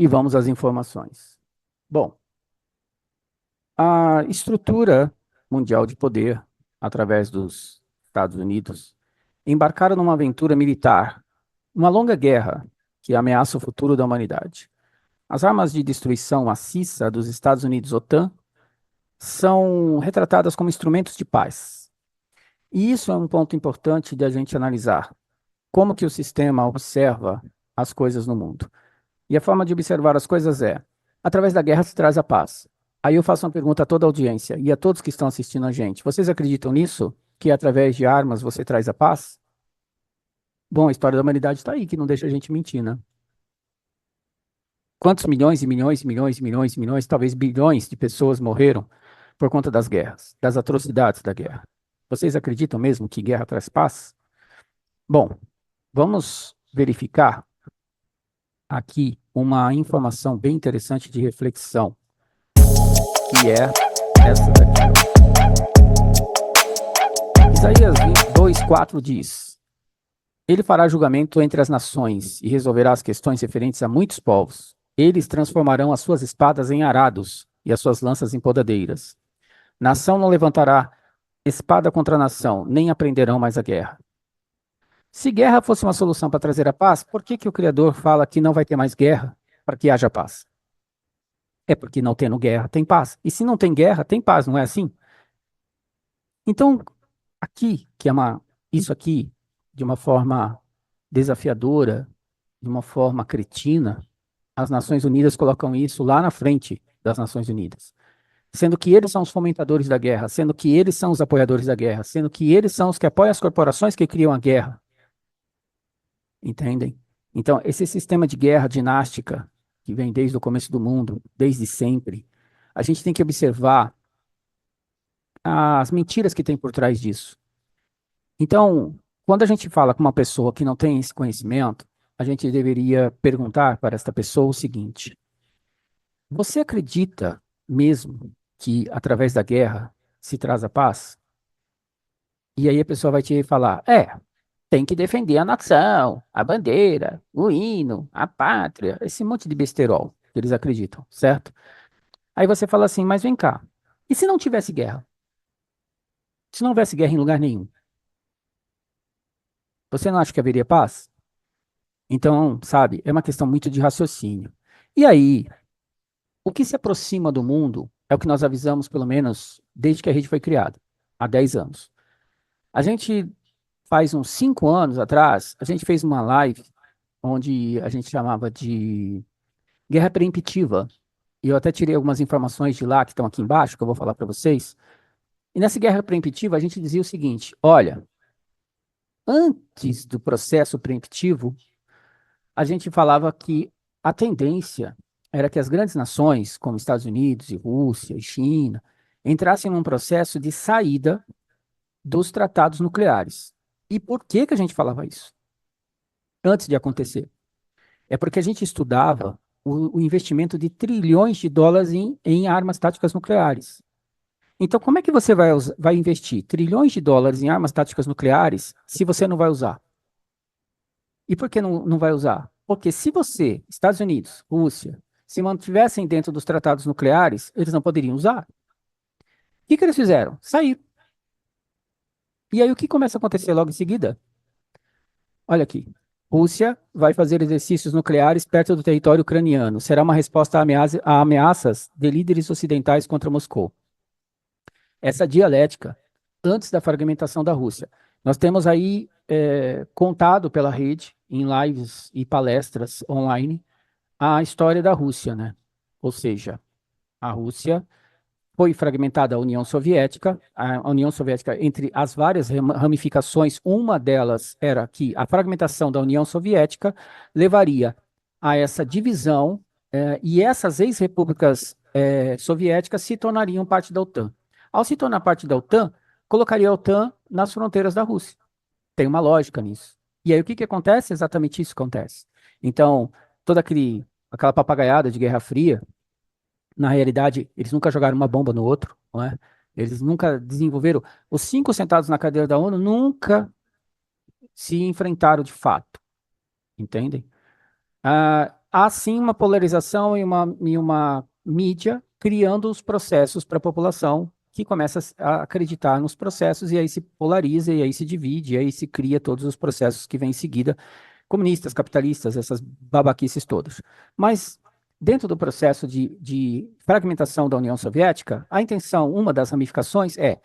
E vamos às informações. Bom, a estrutura mundial de poder, através dos Estados Unidos, embarcaram numa aventura militar, uma longa guerra que ameaça o futuro da humanidade. As armas de destruição maciça dos Estados Unidos OTAN são retratadas como instrumentos de paz. E isso é um ponto importante de a gente analisar. Como que o sistema observa as coisas no mundo? E a forma de observar as coisas é, através da guerra se traz a paz. Aí eu faço uma pergunta a toda a audiência e a todos que estão assistindo a gente. Vocês acreditam nisso? Que através de armas você traz a paz? Bom, a história da humanidade está aí, que não deixa a gente mentir, né? Quantos milhões e milhões e milhões e milhões e milhões, talvez bilhões de pessoas morreram por conta das guerras, das atrocidades da guerra? Vocês acreditam mesmo que guerra traz paz? Bom, vamos verificar aqui uma informação bem interessante de reflexão, que é essa daqui, ó. Isaías 22:4 diz: Ele fará julgamento entre as nações e resolverá as questões referentes a muitos povos. Eles transformarão as suas espadas em arados e as suas lanças em podadeiras. Nação não levantará espada contra nação, nem aprenderão mais a guerra. Se guerra fosse uma solução para trazer a paz, por que que o Criador fala que não vai ter mais guerra para que haja paz? É porque não tendo guerra tem paz. E se não tem guerra, tem paz, não é assim? Então, aqui, isso aqui, de uma forma desafiadora, de uma forma cretina, as Nações Unidas colocam isso lá na frente das Nações Unidas. Sendo que eles são os fomentadores da guerra, sendo que eles são os apoiadores da guerra, sendo que eles são os que apoiam as corporações que criam a guerra. Entendem? Então, esse sistema de guerra dinástica, que vem desde o começo do mundo, desde sempre, a gente tem que observar as mentiras que tem por trás disso. Então, quando a gente fala com uma pessoa que não tem esse conhecimento, a gente deveria perguntar para esta pessoa o seguinte: você acredita mesmo que através da guerra se traz a paz? E aí a pessoa vai te falar: tem que defender a nação, a bandeira, o hino, a pátria, esse monte de besterol que eles acreditam, certo? Aí você fala assim: mas vem cá, e se não tivesse guerra? Se não houvesse guerra em lugar nenhum, você não acha que haveria paz? Então, sabe, é uma questão muito de raciocínio. E aí, o que se aproxima do mundo é o que nós avisamos, pelo menos, desde que a rede foi criada, há 10 anos. A gente, faz uns 5 anos atrás, a gente fez uma live onde a gente chamava de guerra preemptiva. E eu até tirei algumas informações de lá que estão aqui embaixo, que eu vou falar para vocês. E nessa guerra preemptiva, a gente dizia o seguinte: olha, antes do processo preemptivo, a gente falava que a tendência era que as grandes nações, como Estados Unidos e Rússia e China, entrassem num processo de saída dos tratados nucleares. E por que que a gente falava isso? Antes de acontecer. É porque a gente estudava o investimento de trilhões de dólares em armas táticas nucleares. Então, como é que você vai investir trilhões de dólares em armas táticas nucleares se você não vai usar? E por que não vai usar? Porque se você, Estados Unidos, Rússia, se mantivessem dentro dos tratados nucleares, eles não poderiam usar. O que que eles fizeram? Sair. E aí o que começa a acontecer logo em seguida? Olha aqui. Rússia vai fazer exercícios nucleares perto do território ucraniano. Será uma resposta a ameaças de líderes ocidentais contra Moscou. Essa dialética, antes da fragmentação da Rússia. Nós temos aí contado pela rede, em lives e palestras online, a história da Rússia, né? Ou seja, a Rússia foi fragmentada a União Soviética, entre as várias ramificações, uma delas era que a fragmentação da União Soviética levaria a essa divisão, e essas ex-repúblicas soviéticas se tornariam parte da OTAN. Ao se tornar parte da OTAN, colocaria a OTAN nas fronteiras da Rússia. Tem uma lógica nisso. E aí o que que acontece? Exatamente isso acontece. Então, toda aquela papagaiada de Guerra Fria, na realidade, eles nunca jogaram uma bomba no outro, não é? Eles nunca desenvolveram. Os 5 sentados na cadeira da ONU nunca se enfrentaram de fato, entendem? há sim uma polarização e uma mídia criando os processos para a população que começa a acreditar nos processos e aí se polariza e aí se divide e aí se cria todos os processos que vêm em seguida, comunistas, capitalistas, essas babaquices todas. Mas dentro do processo de fragmentação da União Soviética, a intenção, uma das ramificações é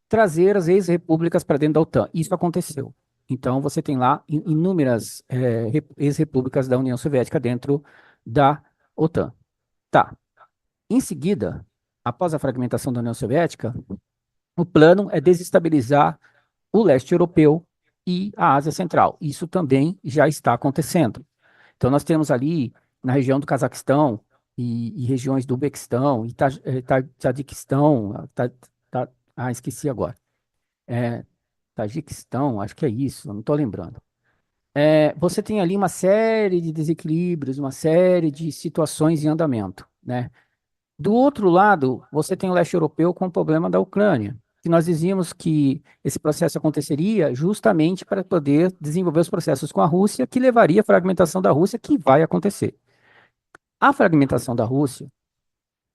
trazer as ex-repúblicas para dentro da OTAN. Isso aconteceu. Então, você tem lá inúmeras ex-repúblicas da União Soviética dentro da OTAN. Tá. Em seguida, após a fragmentação da União Soviética, o plano é desestabilizar o leste europeu e a Ásia Central. Isso também já está acontecendo. Então, nós temos ali, na região do Cazaquistão e regiões do Uzbequistão e Tadiquistão, esqueci agora. É, Tajiquistão, acho que é isso, não estou lembrando. Você tem ali uma série de desequilíbrios, uma série de situações em andamento, né? Do outro lado, você tem o leste europeu com o problema da Ucrânia, que nós dizíamos que esse processo aconteceria justamente para poder desenvolver os processos com a Rússia, que levaria à fragmentação da Rússia, que vai acontecer. A fragmentação da Rússia,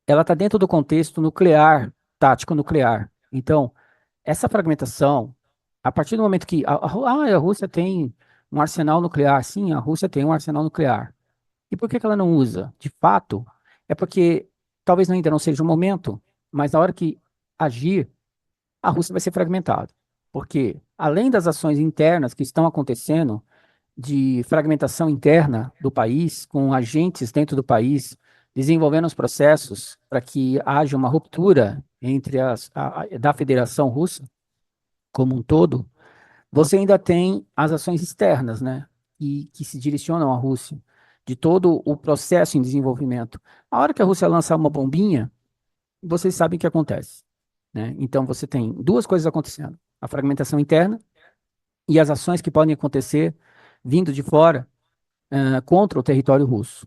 ela está dentro do contexto nuclear, tático nuclear. Então, essa fragmentação, a partir do momento que a Rússia tem um arsenal nuclear, sim, a Rússia tem um arsenal nuclear. E por que que ela não usa? De fato, é porque talvez ainda não seja o momento, mas na hora que agir, a Rússia vai ser fragmentada. Porque, além das ações internas que estão acontecendo, de fragmentação interna do país, com agentes dentro do país, desenvolvendo os processos para que haja uma ruptura entre da Federação Russa como um todo, você ainda tem as ações externas, né, que se direcionam à Rússia, de todo o processo em desenvolvimento. A hora que a Rússia lançar uma bombinha, vocês sabem o que acontece, né? Então você tem duas coisas acontecendo: a fragmentação interna e as ações que podem acontecer vindo de fora, contra o território russo.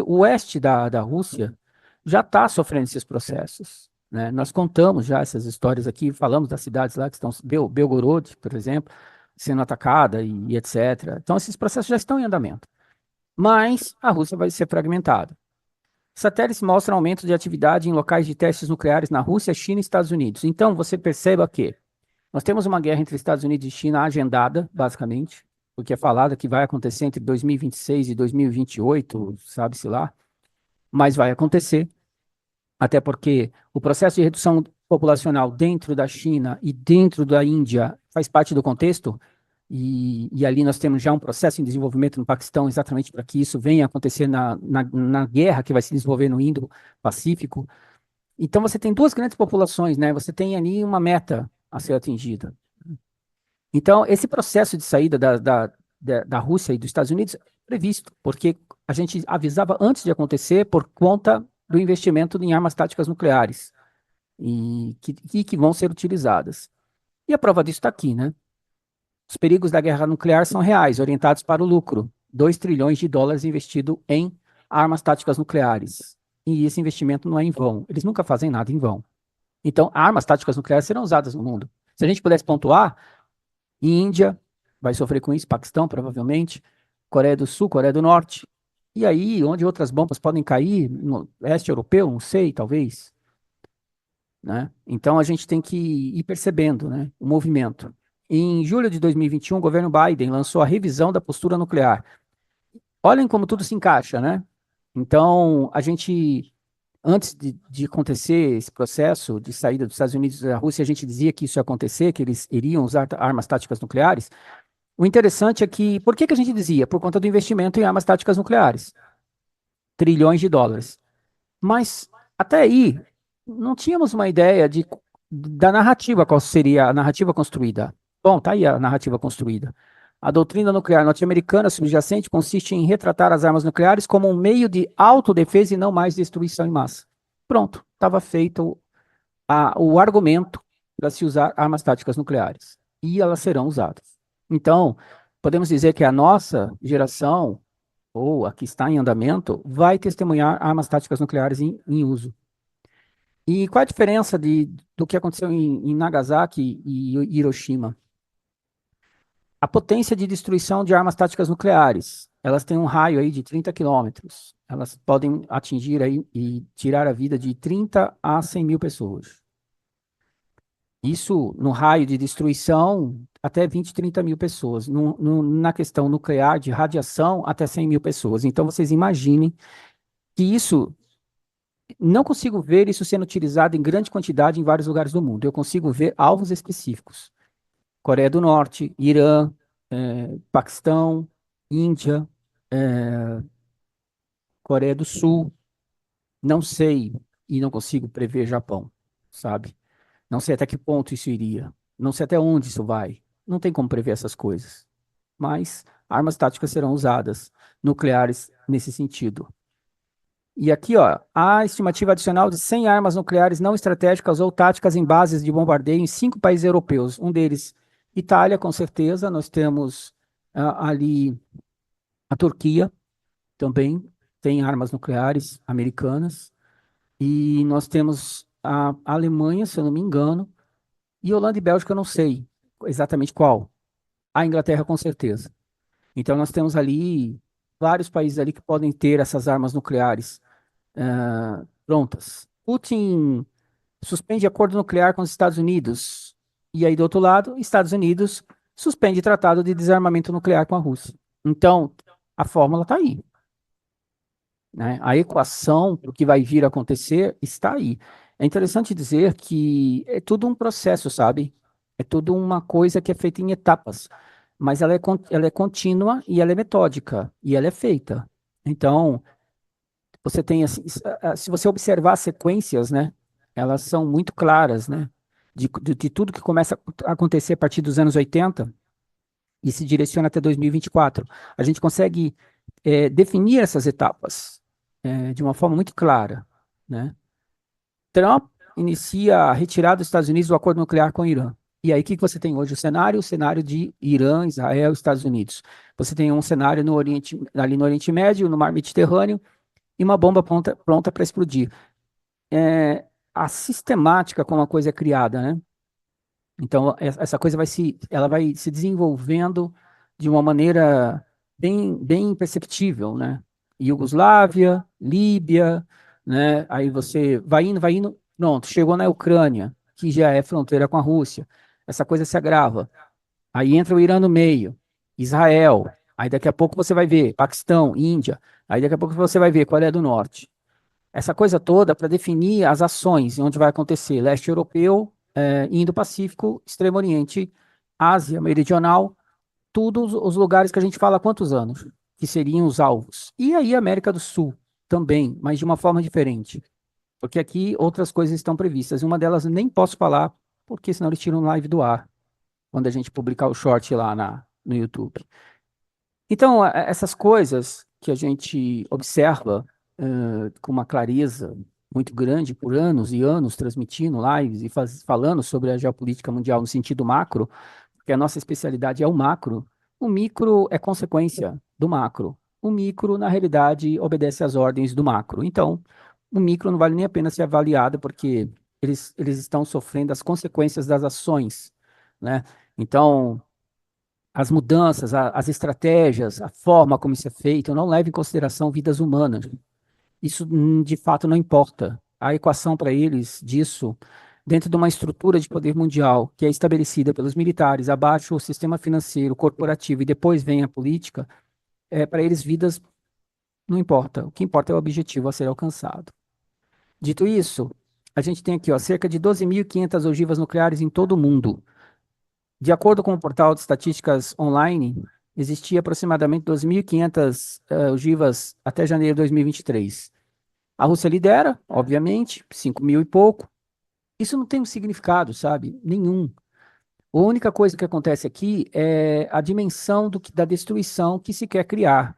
O oeste da Rússia já está sofrendo esses processos, né? Nós contamos já essas histórias aqui, falamos das cidades lá que estão, Belgorod, por exemplo, sendo atacada e etc. Então, esses processos já estão em andamento. Mas a Rússia vai ser fragmentada. Satélites mostram aumento de atividade em locais de testes nucleares na Rússia, China e Estados Unidos. Então, você perceba que nós temos uma guerra entre Estados Unidos e China agendada, basicamente, porque é falado que vai acontecer entre 2026 e 2028, sabe-se lá, mas vai acontecer, até porque o processo de redução populacional dentro da China e dentro da Índia faz parte do contexto, e ali nós temos já um processo em desenvolvimento no Paquistão exatamente para que isso venha a acontecer na guerra que vai se desenvolver no Indo-Pacífico. Então você tem duas grandes populações, né? Você tem ali uma meta a ser atingida. Então, esse processo de saída da Rússia e dos Estados Unidos é previsto, porque a gente avisava antes de acontecer por conta do investimento em armas táticas nucleares e que vão ser utilizadas. E a prova disso está aqui, né? Os perigos da guerra nuclear são reais, orientados para o lucro. 2 trilhões de dólares investido em armas táticas nucleares. E esse investimento não é em vão. Eles nunca fazem nada em vão. Então, armas táticas nucleares serão usadas no mundo. Se a gente pudesse pontuar, Índia vai sofrer com isso, Paquistão, provavelmente, Coreia do Sul, Coreia do Norte. E aí, onde outras bombas podem cair? No leste europeu, não sei, talvez. Né? Então, a gente tem que ir percebendo, né, o movimento. Em julho de 2021, o governo Biden lançou a revisão da postura nuclear. Olhem como tudo se encaixa, né? Então, a gente, antes de acontecer esse processo de saída dos Estados Unidos da Rússia, a gente dizia que isso ia acontecer, que eles iriam usar armas táticas nucleares. O interessante é que, por que que a gente dizia? Por conta do investimento em armas táticas nucleares. Trilhões de dólares. Mas, até aí, não tínhamos uma ideia da narrativa, qual seria a narrativa construída. Bom, tá aí a narrativa construída. A doutrina nuclear norte-americana subjacente consiste em retratar as armas nucleares como um meio de autodefesa e não mais destruição em massa. Pronto, estava feito o argumento para se usar armas táticas nucleares. E elas serão usadas. Então, podemos dizer que a nossa geração, ou a que está em andamento, vai testemunhar armas táticas nucleares em uso. E qual a diferença do que aconteceu em Nagasaki e Hiroshima? A potência de destruição de armas táticas nucleares. elas têm um raio aí de 30 quilômetros. Elas podem atingir aí e tirar a vida de 30 a 100 mil pessoas. Isso no raio de destruição, até 20, 30 mil pessoas. Na questão nuclear de radiação, até 100 mil pessoas. Então, vocês imaginem que isso, não consigo ver isso sendo utilizado em grande quantidade em vários lugares do mundo. Eu consigo ver alvos específicos. Coreia do Norte, Irã, Paquistão, Índia, Coreia do Sul. Não sei e não consigo prever Japão, sabe? Não sei até que ponto isso iria. Não sei até onde isso vai. Não tem como prever essas coisas. Mas armas táticas serão usadas, nucleares nesse sentido. E aqui, ó, a estimativa adicional de 100 armas nucleares não estratégicas ou táticas em bases de bombardeio em 5 países europeus. Um deles, Itália, com certeza. Nós temos ali a Turquia, também tem armas nucleares americanas. E nós temos a Alemanha, se eu não me engano, e Holanda e Bélgica, eu não sei exatamente qual. A Inglaterra, com certeza. Então, nós temos ali vários países ali que podem ter essas armas nucleares prontas. Putin suspende acordo nuclear com os Estados Unidos. E aí, do outro lado, Estados Unidos suspende tratado de desarmamento nuclear com a Rússia. Então, a fórmula está aí, né? A equação para o que vai vir a acontecer está aí. É interessante dizer que é tudo um processo, sabe? É tudo uma coisa que é feita em etapas, mas ela é contínua e ela é metódica e ela é feita. Então, você tem assim, se você observar as sequências, né? Elas são muito claras, né? De tudo que começa a acontecer a partir dos anos 80 e se direciona até 2024. A gente consegue definir essas etapas de uma forma muito clara, né? Trump inicia a retirada dos Estados Unidos do acordo nuclear com o Irã. E aí, o que que você tem hoje? O cenário de Irã, Israel, Estados Unidos. Você tem um cenário no Oriente, ali no Oriente Médio, no Mar Mediterrâneo, e uma bomba pronta para explodir. A sistemática como a coisa é criada, né? Então, essa coisa ela vai se desenvolvendo de uma maneira bem perceptível, né? Iugoslávia, Líbia, né? Aí você vai indo, pronto, chegou na Ucrânia, que já é fronteira com a Rússia. Essa coisa se agrava. Aí entra o Irã no meio, Israel. Aí daqui a pouco você vai ver Paquistão, Índia. Aí daqui a pouco você vai ver Coreia do Norte. Essa coisa toda para definir as ações, onde vai acontecer leste europeu, Indo-Pacífico, Extremo Oriente, Ásia Meridional, tudo os lugares que a gente fala há quantos anos, que seriam os alvos. E aí América do Sul também, mas de uma forma diferente, porque aqui outras coisas estão previstas. Uma delas nem posso falar, porque senão eles tiram live do ar, quando a gente publicar o short lá no YouTube. Então, essas coisas que a gente observa com uma clareza muito grande por anos e anos, transmitindo lives e falando sobre a geopolítica mundial no sentido macro, porque a nossa especialidade é o macro, o micro é consequência do macro. O micro, na realidade, obedece às ordens do macro. Então, o micro não vale nem a pena ser avaliado, porque eles estão sofrendo as consequências das ações, né? Então, as mudanças, as estratégias, a forma como isso é feito, não leva em consideração vidas humanas. Isso, de fato, não importa. A equação para eles disso, dentro de uma estrutura de poder mundial que é estabelecida pelos militares, abaixo o sistema financeiro, corporativo e depois vem a política, para eles vidas não importa. O que importa é o objetivo a ser alcançado. Dito isso, a gente tem aqui ó, cerca de 12.500 ogivas nucleares em todo o mundo. De acordo com o portal de estatísticas online, existia aproximadamente 12.500 ogivas até janeiro de 2023. A Rússia lidera, obviamente, 5 mil e pouco. Isso não tem um significado, sabe? Nenhum. A única coisa que acontece aqui é a dimensão da destruição que se quer criar.